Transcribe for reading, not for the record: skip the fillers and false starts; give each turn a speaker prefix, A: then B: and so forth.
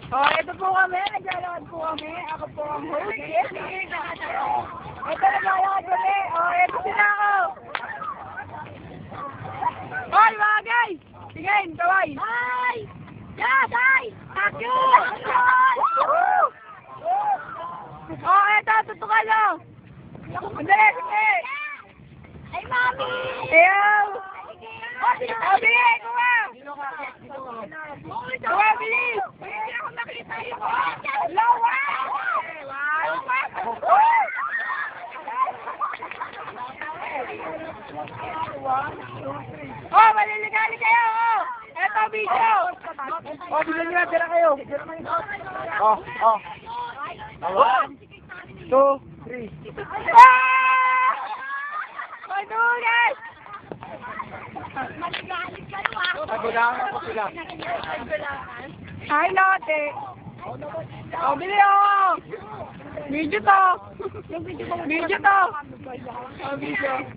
A: Oh, ito po kami. Naglalakad po kami. Ako po ang host. Ito naglalakad kami. Oh, ito sila ako. Hoy, mga guys! Sige, kaway! Hi! Yes, hi! Thank you! Oh, eto, tutukan lang! Hindi, hindi! Ay, mami! Ayaw! Oh, bigay ko nga! Kuha, bilis! Hindi ako nakita yun! Lawa! Oh, maliligali kayo! Oh! Eto, video! Oh, bilhin nyo na, tira kayo! Oh, oh! 1, 2, 3. Ah! Madulas!
B: Maligalit ka naman.
C: Nagulangan ako sila.
A: Hi, Lotte! Oh, bili ako! Video to! Video to! Oh, video.